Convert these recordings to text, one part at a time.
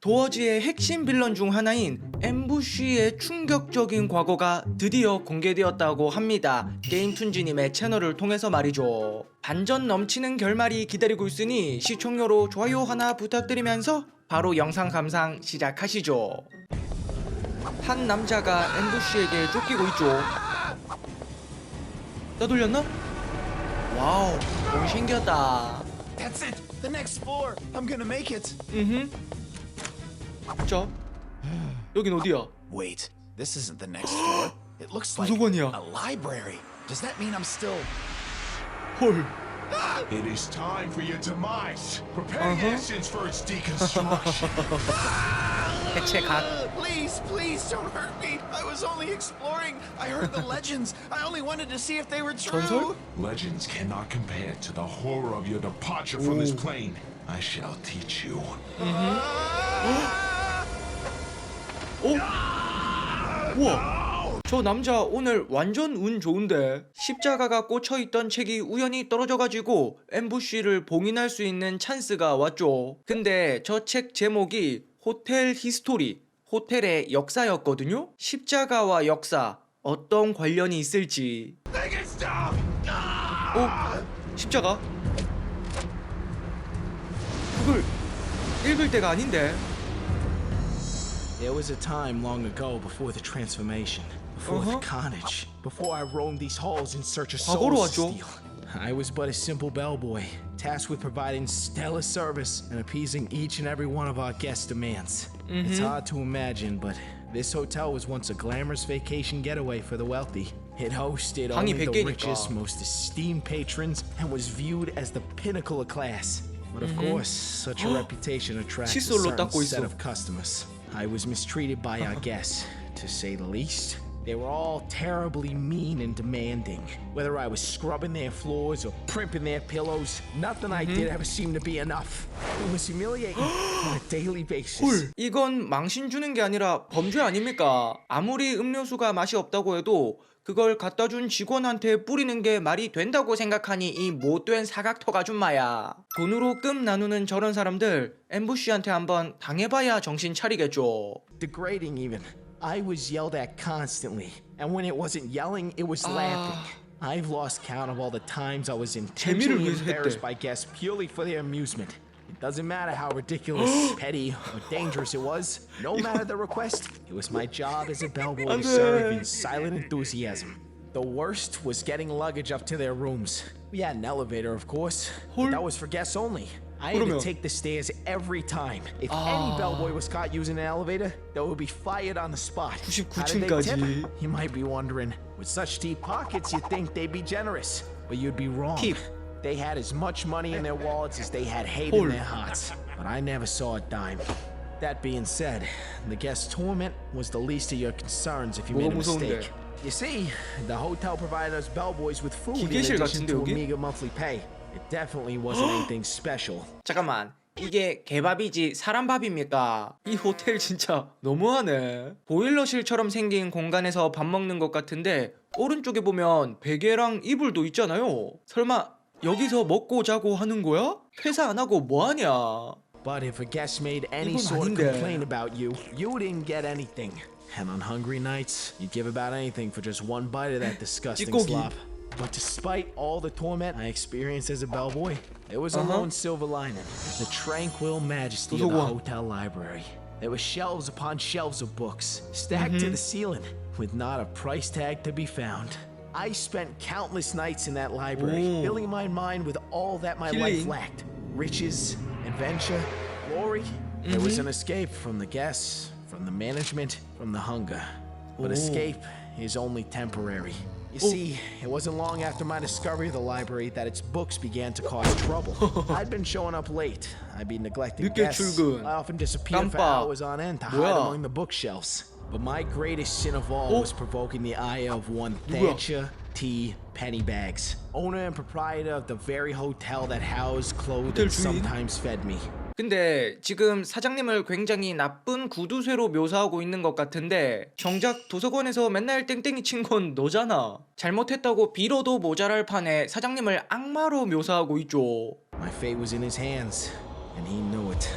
도어지의 핵심 빌런 중 하나인 앰부쉬의 충격적인 과거가 드디어 공개되었다고 합니다. 게임툰즈님의 채널을 통해서 말이죠. 반전 넘치는 결말이 기다리고 있으니 시청료로 좋아요 하나 부탁드리면서 바로 영상 감상 시작하시죠. 한 남자가 앰부쉬에게 쫓기고 있죠. 떠돌렸나? 와우, 너무 신기하다. That's it. The next floor. I'm gonna make it. 자, 여긴 어디야? Wait, this isn't the next floor. It looks like 도서관이야. a library. Does that mean I'm still? 헐. It is time for your demise. Prepare your essence for its deconstruction. 해체각. Please don't hurt me. I was only exploring. I heard the legends. I only wanted to see if they were true. 전설? Legends cannot compare to the horror of your departure from this plane. I shall teach you. 오? 우와, 저 남자 오늘 완전 운 좋은데. 십자가가 꽂혀있던 책이 우연히 떨어져가지고 앰부쉬를 봉인할 수 있는 찬스가 왔죠. 근데 저 책 제목이 호텔 히스토리, 호텔의 역사였거든요. 십자가와 역사 어떤 관련이 있을지. 십자가? 그걸 읽을 때가 아닌데. There was a time long ago before the transformation, before the carnage, before I roamed these halls in search of 과거로 souls to 왔죠. steal. I was but a simple bellboy, tasked with providing stellar service and appeasing each and every one of our guests' demands. It's hard to imagine, but this hotel was once a glamorous vacation getaway for the wealthy. It hosted 방이 only the 100개니까. richest, most esteemed patrons and was viewed as the pinnacle of class. But of course, such a reputation attracts a 칫솔로 certain 닦고 set 있어. of customers. I was mistreated by our guests, to say the least. They were all terribly mean and demanding. Whether I was scrubbing their floors or primping their pillows, nothing I did ever seemed to be enough. It was humiliating on a daily basis. 헐, 이건 망신 주는 게 아니라 범죄 아닙니까? 아무리 음료수가 맛이 없다고 해도 그걸 갖다 준 직원한테 뿌리는 게 말이 된다고 생각하니 이 못된 사각턱 아줌마야. 돈으로 끔 나누는 저런 사람들 앰부쉬한테 한번 당해봐야 정신 차리겠죠. Degrading even. I was yelled at constantly, and when it wasn't yelling, it was laughing. I've lost count of all the times I was intentionally 위해서 embarrassed 했대. by guests purely for their amusement. It doesn't matter how ridiculous, petty, or dangerous it was. No matter the request, it was my job as a bellboy to serve in silent enthusiasm. The worst was getting luggage up to their rooms. We had an elevator, of course, but that was for guests only. I had to 그러면- take the stairs every time. If any bellboy was caught using an elevator, they would be fired on the spot. How did they 99층까지. tip? You might be wondering. With such deep pockets, you'd think they'd be generous, but you'd be wrong. 팁. They had as much money in their wallets as they had hate in 헐. their hearts, but I never saw a dime. That being said, the guest torment was the least of your concerns if you made a 뭐가 무서운데? mistake. You see, the hotel provided us bellboys with food in 기계실 addition 같은데, to a 여기? meager monthly pay. It definitely wasn't anything special. 잠깐만, 이게 개밥이지 사람 밥입니까? 이 호텔 진짜 너무하네. 보일러실처럼 생긴 공간에서 밥 먹는 것 같은데 오른쪽에 보면 베개랑 이불도 있잖아요. 설마 여기서 먹고 자고 하는 거야? 퇴사 안 하고 뭐하냐? But if a guest made any 이건 sort of 아닌데. complaint about you, you didn't get anything. And on hungry nights, you'd give about anything for just one bite of that disgusting 찌꺼기. slop. But despite all the torment I experienced as a bellboy, there was a lone silver lining. The tranquil majesty of the 도서관. hotel library. There were shelves upon shelves of books, stacked to the ceiling, with not a price tag to be found. I spent countless nights in that library, 오. filling my mind with all that my life 힐링. lacked. Riches, adventure, glory. There was an escape from the guests, from the management, from the hunger. But escape is only temporary. You see, it wasn't long after my discovery of the library that its books began to cause trouble. I'd been showing up late. I'd be neglecting 늦게 guests. 출근. I often disappeared for 깜빡. hours on end to hide 뭐야? among the bookshelves. But my greatest sin of all was provoking the ire of one 누구야? Thatcher T. Pennybags, owner and proprietor of the very hotel that housed, clothed, 호텔 and 주인? sometimes fed me. 근데 지금 사장님을 굉장히 나쁜 구두쇠로 묘사하고 있는 것 같은데 정작 도서관에서 맨날 땡땡이 친 건 너잖아. 잘못했다고 빌어도 모자랄 판에 사장님을 악마로 묘사하고 있죠. My fate was in his hands, and he knew it.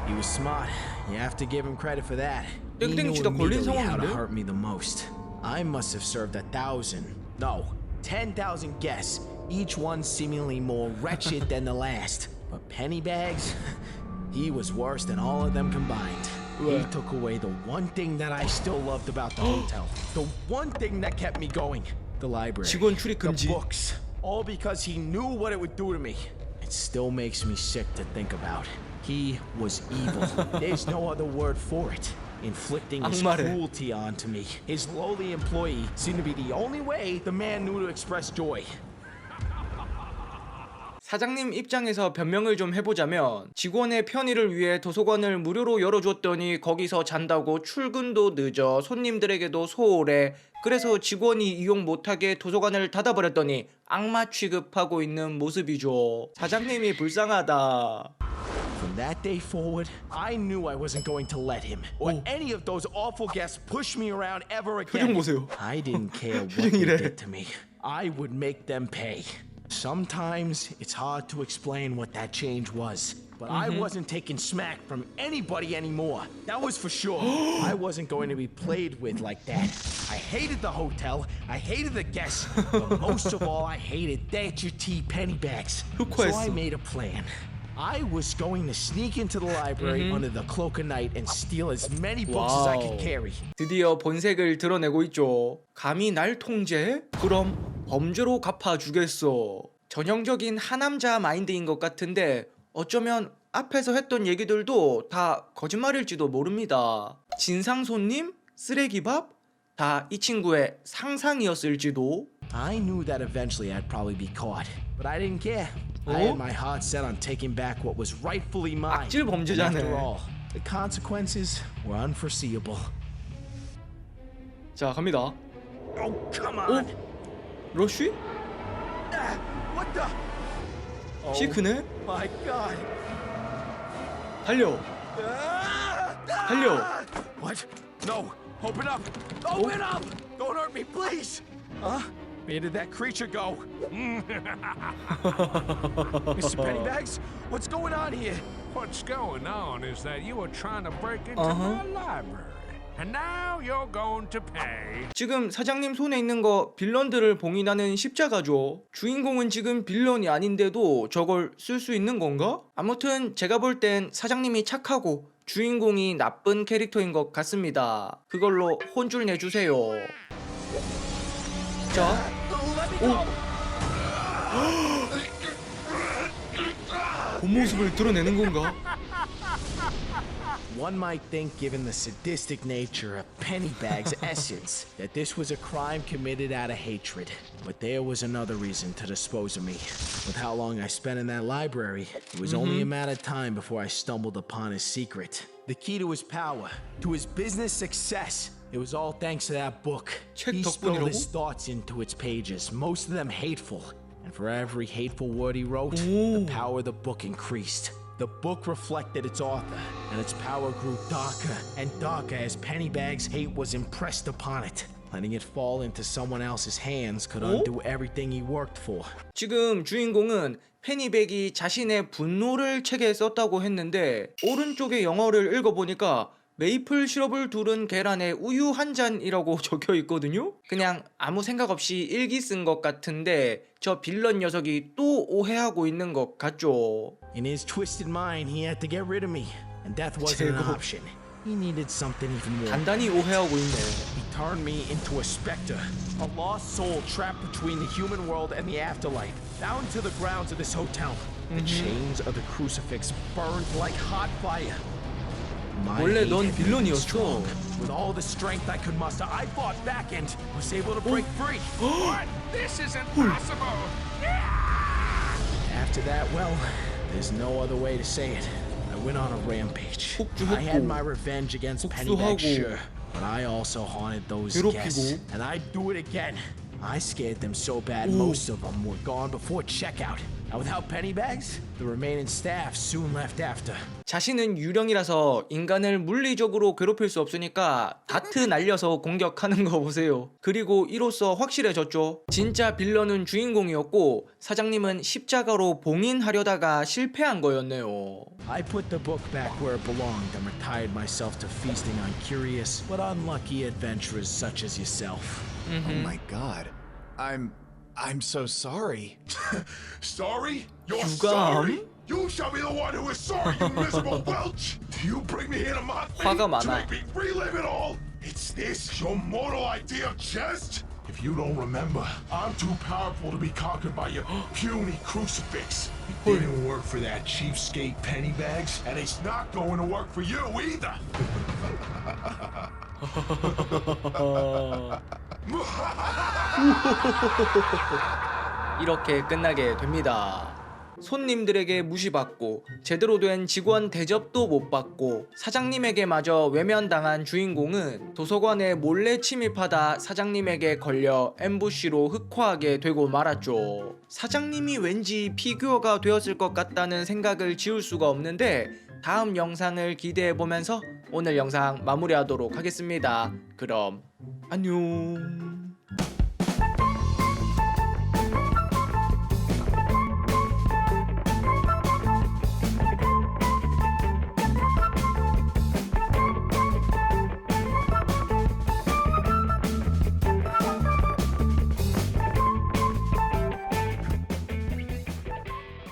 He was smart, You have to give him credit for that. He knew 땡땡치다 걸린 immediately how to 상황인데? hurt me the most. I must have served 1,000, no, 10,000 guests, each one seemingly more wretched than the last. But Pennybags, he was worse than all of them combined. He took away the one thing that I still loved about the hotel. The one thing that kept me going. The library. 직원 출입 The 금지. books. All because he knew what it would do to me. It still makes me sick to think about. He was evil. There's no other word for it. Inflicting his 악마래. cruelty onto me. His lowly employee seemed to be the only way the man knew to express joy. 사장님 입장에서 변명을 좀 해보자면 직원의 편의를 위해 도서관을 무료로 열어줬더니 거기서 잔다고 출근도 늦어 손님들에게도 소홀해. 그래서 직원이 이용 못하게 도서관을 닫아버렸더니 악마 취급하고 있는 모습이죠. 사장님이 불쌍하다. From that day forward, I knew I wasn't going to let him or any of those awful guests push me around ever 표정 again. 보세요. I didn't care what 표정이 they 이래. did to me. I would make them pay. Sometimes it's hard to explain what that change was, but I wasn't taking smack from anybody anymore. That was for sure. I wasn't going to be played with like that. I hated the hotel, I hated the guests, but most of all I hated Thatcher T. Pennybags. So I 흑화했어. made a plan. I was going to sneak into the library under the cloak of night and steal as many books as I could carry. 드디어 본색을 드러내고 있죠. 감히 날 통제? 그럼 범죄로 갚아주겠어. 전형적인 하남자 마인드인 것 같은데 어쩌면 앞에서 했던 얘기들도 다 거짓말일지도 모릅니다. 진상 손님? 쓰레기밥? 다 이 친구의 상상이었을지도. I knew that eventually I'd probably be caught, but I didn't care. I had my heart set on taking back what was rightfully mine. 악질 And 범죄자네. after all, the consequences were unforeseeable. 자, 갑니다. Oh, come on! 러쉬? Ah, what the? Oh, 시크네? my God! 달려. Ah, 달려. ah! What? No! Open up! Open up! Don't hurt me, please! Huh? Where did that creature go? Mr. Pennybags, what's going on here? What's going on is that you were trying to break into my library. And now you're going to pay. 지금 사장님 손에 있는 거 빌런들을 봉인하는 십자가죠. 주인공은 지금 빌런이 아닌데도 저걸 쓸 수 있는 건가? 아무튼 제가 볼 땐 사장님이 착하고 주인공이 나쁜 캐릭터인 것 같습니다. 그걸로 혼줄 내주세요. 자, 본 모습을 드러내는 건가? One might think, given the sadistic nature of Pennybags' essence, that this was a crime committed out of hatred. But there was another reason to dispose of me. With how long I spent in that library, it was only a matter of time before I stumbled upon his secret. The key to his power, to his business success. It was all thanks to that book. 책 He spilled 덕분이라고? his thoughts into its pages, most of them hateful. And for every hateful word he wrote, Ooh. the power of the book increased. The book reflected its author, and its power grew darker and darker as Pennybags' hate was impressed upon it. Letting it fall into someone else's hands could undo everything he worked for. 지금 주인공은 페니백이 자신의 분노를 책에 썼다고 했는데 오른쪽에 영어를 읽어보니까 메이플 시럽을 두른 계란에 우유 한 잔이라고 적혀 있거든요. 그냥 아무 생각 없이 일기 쓴 것 같은데 저 빌런 녀석이 또 오해하고 있는 것 같죠. In his twisted mind, he had to get rid of me, and death wasn't an 제거. option. He needed something even more. 단단히 오해하고 있네. He turned me into a specter, a lost soul trapped between the human world and the afterlife, bound to the grounds of this hotel. The chains of the crucifix burned like hot fire. My 원래 hate 넌 had made me 빌런이었어. strong. With all the strength I could muster, I fought back and was able to break free. What? This isn't possible. After that, well, there's no other way to say it. I went on a rampage. 폭주했고, I had my revenge against Pennybags, 복수하고, sure, but I also haunted those 괴롭히고. guests, and I'd do it again. I scared them so bad, most of them were gone before checkout. And without penny bags, the remaining staff soon left after. 자신은 유령이라서 인간을 물리적으로 괴롭힐 수 없으니까 다트 날려서 공격하는 거 보세요. 그리고 이로써 확실해졌죠. 진짜 빌런은 주인공이었고 사장님은 십자가로 봉인하려다가 실패한 거였네요. I put the book back where it belonged and retired myself to feasting on curious but unlucky adventurers such as yourself. Oh my god. I'm so sorry. Sorry? You're 유감? sorry? You shall be the one who is sorry, you miserable welch! Do you bring me here to mock me? 화가 To 많아. make me relive it all? It's this your mortal idea of jest? If you don't remember, I'm too powerful to be conquered by your puny crucifix. It didn't work for that cheapskate Pennybags, and it's not going to work for you either. 이렇게 끝나게 됩니다. 손님들에게 무시받고 제대로 된 직원 대접도 못 받고 사장님에게마저 외면당한 주인공은 도서관에 몰래 침입하다 사장님에게 걸려 앰부쉬로 흑화하게 되고 말았죠. 사장님이 왠지 피규어가 되었을 것 같다는 생각을 지울 수가 없는데 다음 영상을 기대해보면서 오늘 영상 마무리하도록 하겠습니다. 그럼 안녕.